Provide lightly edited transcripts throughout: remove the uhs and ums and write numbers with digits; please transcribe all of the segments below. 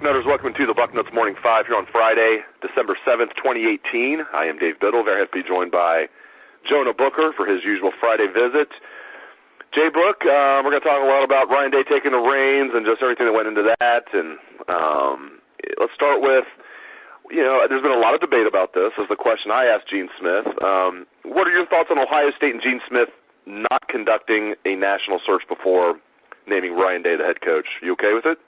Bucknutters, welcome to the Bucknuts Morning 5 here on Friday, December 7th, 2018. I am Dave Biddle, very happy to be joined by Jonah Booker for his usual Friday visit. JBook, we're going to talk a lot about Ryan Day taking the reins and just everything that went into that. And let's start with, there's been a lot of debate about this. This is the question I asked Gene Smith. What are your thoughts on Ohio State and Gene Smith not conducting a national search before naming Ryan Day the head coach? You okay with it?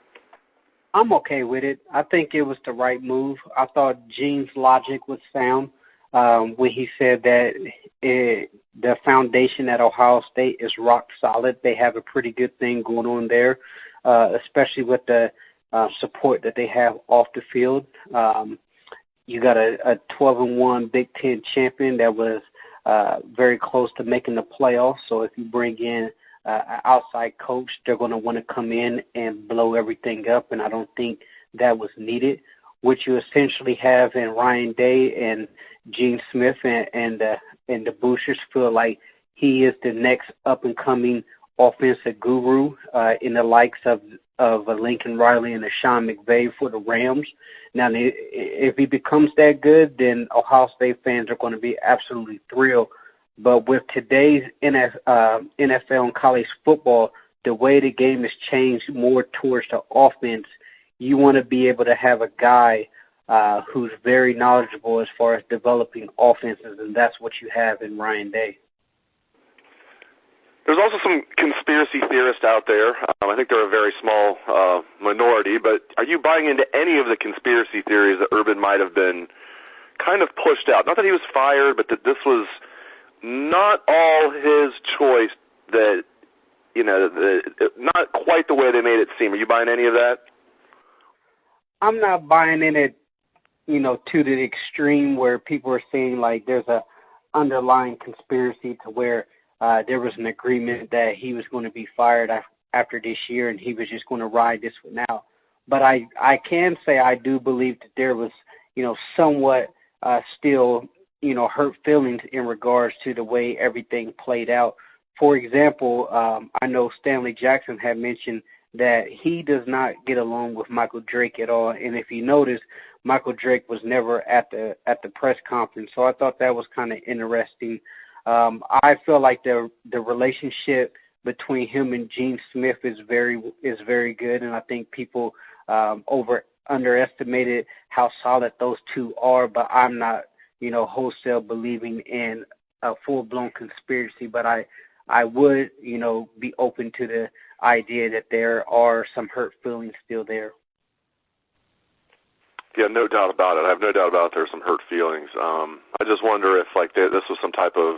I'm okay with it. I think it was the right move. I thought Gene's logic was sound when he said that the foundation at Ohio State is rock solid. They have a pretty good thing going on there, especially with the support that they have off the field. You got a 12-1 Big Ten champion that was very close to making the playoffs. So if you bring in an outside coach, they're going to want to come in and blow everything up, and I don't think that was needed. What you essentially have in Ryan Day and Gene Smith and the Boosters feel like he is the next up-and-coming offensive guru in the likes of Lincoln Riley and Sean McVay for the Rams. Now, if he becomes that good, then Ohio State fans are going to be absolutely thrilled. But with today's NFL and college football, the way the game has changed more towards the offense, you want to be able to have a guy who's very knowledgeable as far as developing offenses, and that's what you have in Ryan Day. There's also some conspiracy theorists out there. I think they're a very small minority, but are you buying into any of the conspiracy theories that Urban might have been kind of pushed out? Not that he was fired, but that this was not all his choice, that, not quite the way they made it seem. Are you buying any of that? I'm not buying in it, to the extreme where people are saying like there's a underlying conspiracy to where there was an agreement that he was going to be fired after this year and he was just going to ride this one out. But I can say I do believe that there was, somewhat still, hurt feelings in regards to the way everything played out. For example, I know Stanley Jackson had mentioned that he does not get along with Michael Drake at all. And if you notice, Michael Drake was never at the press conference. So I thought that was kind of interesting. I feel like the relationship between him and Gene Smith is very good, and I think people underestimated how solid those two are. But I'm not, wholesale believing in a full-blown conspiracy. But I would, be open to the idea that there are some hurt feelings still there. Yeah, no doubt about it. I have no doubt about it. There's some hurt feelings. I just wonder if, this was some type of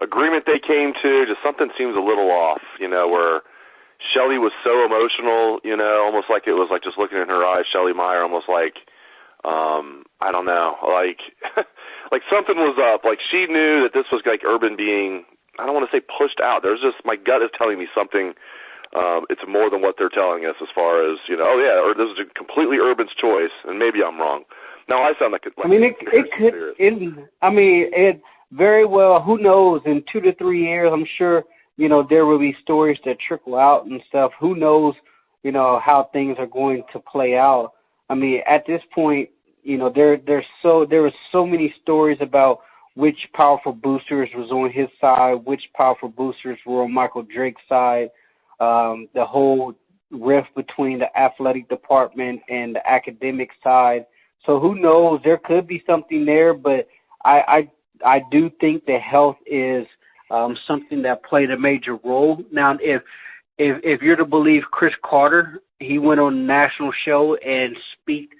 agreement they came to. Just something seems a little off, where Shelley was so emotional, almost like it was like just looking in her eyes, Shelley Meyer, almost like, I don't know, like something was up. Like she knew that this was like Urban being, I don't want to say pushed out. There's just, my gut is telling me something. It's more than what they're telling us as far as, or this is a completely Urban's choice, and maybe I'm wrong. Now I sound like it very well, who knows, in 2 to 3 years, I'm sure, there will be stories that trickle out and stuff. Who knows, how things are going to play out. I mean, at this point, there were so many stories about which powerful boosters was on his side, which powerful boosters were on Michael Drake's side. The whole rift between the athletic department and the academic side. So who knows? There could be something there, but I do think that health is something that played a major role. Now, if you're to believe Chris Carter, he went on a national show and speak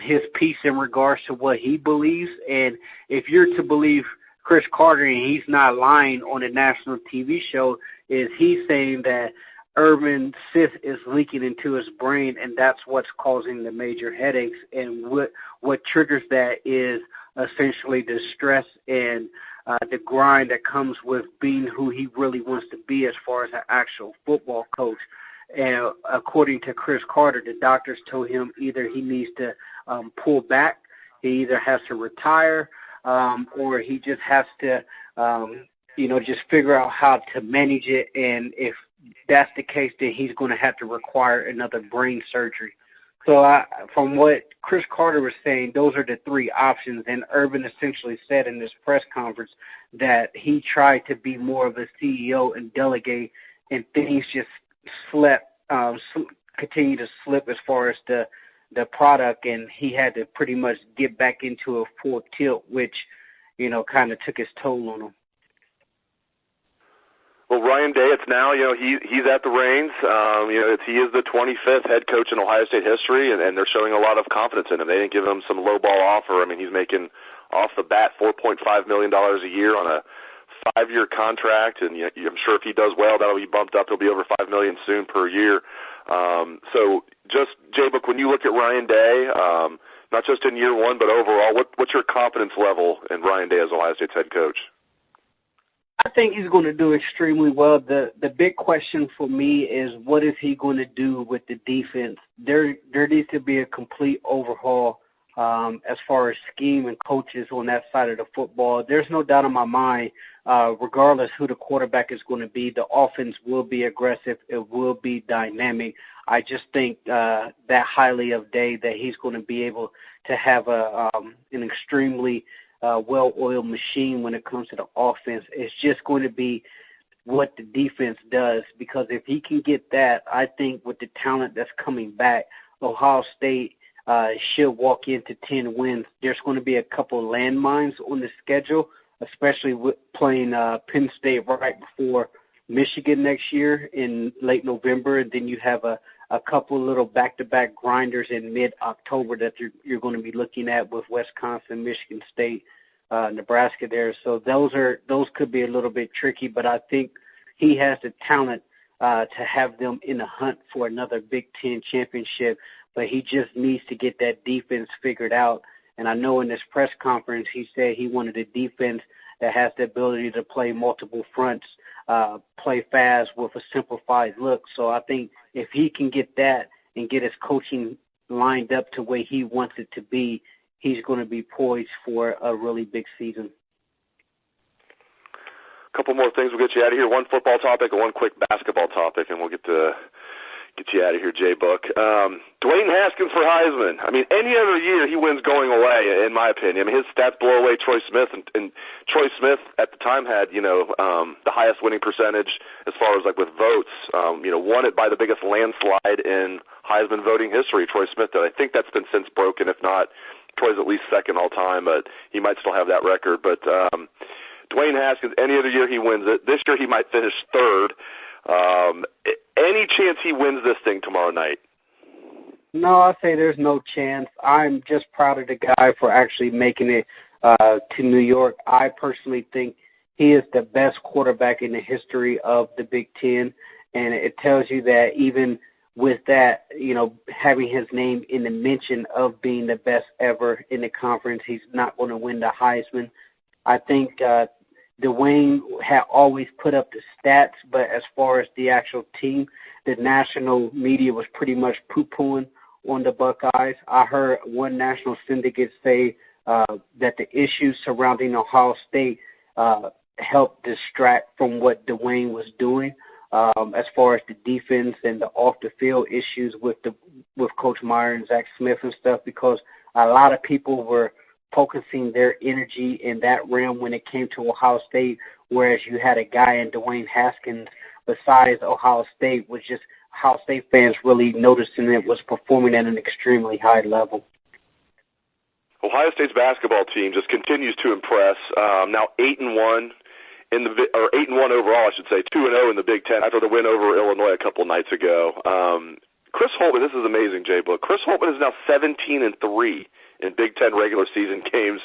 his piece in regards to what he believes. And if you're to believe Chris Carter, and he's not lying on a national TV show, is he's saying that Urban Sith is leaking into his brain, and that's what's causing the major headaches. And what triggers that is essentially the stress and the grind that comes with being who he really wants to be as far as an actual football coach. And according to Chris Carter, the doctors told him either he needs to pull back, he either has to retire, or he just has to, just figure out how to manage it. And if that's the case, then he's going to have to require another brain surgery. So from what Chris Carter was saying, those are the three options. And Urban essentially said in this press conference that he tried to be more of a CEO and delegate, and things just continue to slip as far as the product, and he had to pretty much get back into a full tilt, which, kind of took its toll on him. Well, Ryan Day, it's now, he's at the reins. He is the 25th head coach in Ohio State history, and they're showing a lot of confidence in him. They didn't give him some lowball offer. I mean, he's making off the bat $4.5 million a year on a 5-year contract, and I'm sure if he does well, that'll be bumped up. He'll be over $5 million soon per year. So just, JBook, when you look at Ryan Day, not just in year one, but overall, what's your confidence level in Ryan Day as Ohio State's head coach? I think he's going to do extremely well. The big question for me is, what is he going to do with the defense? There needs to be a complete overhaul as far as scheme and coaches on that side of the football. There's no doubt in my mind, regardless who the quarterback is going to be, the offense will be aggressive. It will be dynamic. I just think that highly of Day, that he's going to be able to have an extremely well-oiled machine when it comes to the offense. It's just going to be what the defense does, because if he can get that, I think with the talent that's coming back, Ohio State should walk into 10 wins. There's going to be a couple landmines on the schedule, especially with playing Penn State right before Michigan next year in late November, and then you have a couple little back-to-back grinders in mid-October that you're going to be looking at with Wisconsin, Michigan State, Nebraska there. So those could be a little bit tricky, but I think he has the talent to have them in the hunt for another Big Ten championship, but he just needs to get that defense figured out. And I know in this press conference he said he wanted a defense that has the ability to play multiple fronts, play fast with a simplified look. So I think if he can get that and get his coaching lined up to where he wants it to be, he's going to be poised for a really big season. A couple more things. We'll get you out of here. One football topic and one quick basketball topic, and we'll get you out of here, JBook. Dwayne Haskins for Heisman. I mean, any other year he wins going away, in my opinion. I mean, his stats blow away Troy Smith, and Troy Smith at the time had, the highest winning percentage as far as with votes. Won it by the biggest landslide in Heisman voting history. Troy Smith did. I think that's been since broken. If not, Troy's at least second all time, but he might still have that record. But Dwayne Haskins, any other year he wins it. This year he might finish third. Any chance he wins this thing tomorrow night? No, I say there's no chance. I'm just proud of the guy for actually making it to New York. I personally think he is the best quarterback in the history of the Big Ten, and it tells you that even with that, having his name in the mention of being the best ever in the conference, he's not going to win the Heisman. I think Dwayne had always put up the stats, but as far as the actual team, the national media was pretty much poo-pooing on the Buckeyes. I heard one national syndicate say that the issues surrounding Ohio State helped distract from what Dwayne was doing as far as the defense and the off-the-field issues with Coach Meyer and Zach Smith and stuff, because a lot of people were focusing their energy in that realm when it came to Ohio State, whereas you had a guy in Dwayne Haskins besides Ohio State, which just Ohio State fans really noticing it was performing at an extremely high level. Ohio State's basketball team just continues to impress. Now 8-1 8-1 overall, I should say, 2-0 in the Big Ten after the win over Illinois a couple nights ago. Chris Holtmann, this is amazing, J-Book. Chris Holtmann is now 17-3 in Big Ten regular season games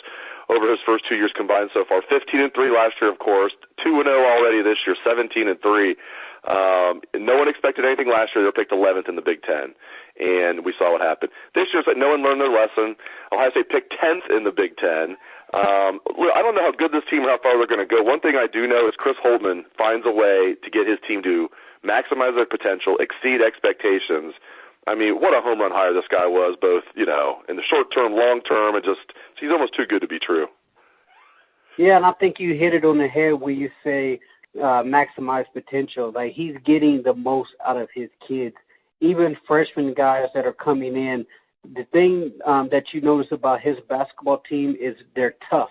over his first 2 years combined so far. 15-3 last year, of course. 2-0 already this year. 17-3. No one expected anything last year. They were picked 11th in the Big Ten, and we saw what happened. This year, it's like no one learned their lesson. Ohio State picked 10th in the Big Ten. I don't know how good this team or how far they're going to go. One thing I do know is Chris Holtmann finds a way to get his team to maximize their potential, exceed expectations. I mean, what a home run hire this guy was, both, in the short term, long term, and just he's almost too good to be true. Yeah, and I think you hit it on the head when you say maximize potential. Like, he's getting the most out of his kids. even freshman guys that are coming in, the thing that you notice about his basketball team is they're tough.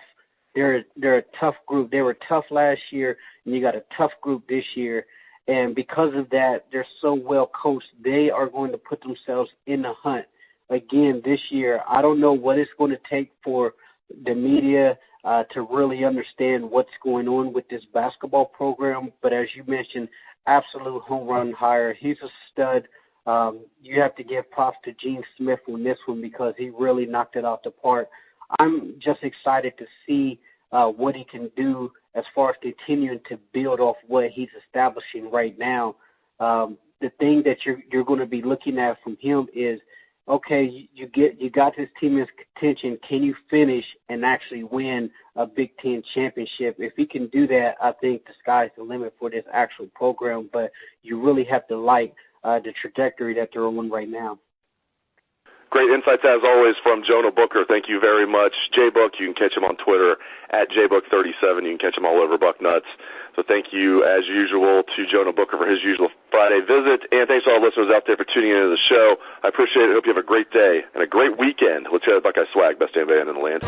They're a tough group. They were tough last year, and you got a tough group this year. And because of that, they're so well coached, they are going to put themselves in the hunt again this year. I don't know what it's going to take for the media to really understand what's going on with this basketball program. But as you mentioned, absolute home run hire. He's a stud. You have to give props to Gene Smith on this one because he really knocked it out the park. I'm just excited to see what he can do as far as continuing to build off what he's establishing right now. The thing that you're going to be looking at from him is, okay, you got this team in contention. Can you finish and actually win a Big Ten championship? If he can do that, I think the sky's the limit for this actual program. But you really have to like the trajectory that they're on right now. Great insights, as always, from Jonah Booker. Thank you very much. JBook, you can catch him on Twitter at JBook37. You can catch him all over Bucknuts. So thank you, as usual, to Jonah Booker for his usual Friday visit. And thanks to all listeners out there for tuning into the show. I appreciate it. Hope you have a great day and a great weekend. Let's hear the Buckeye swag. Best damn band in the land.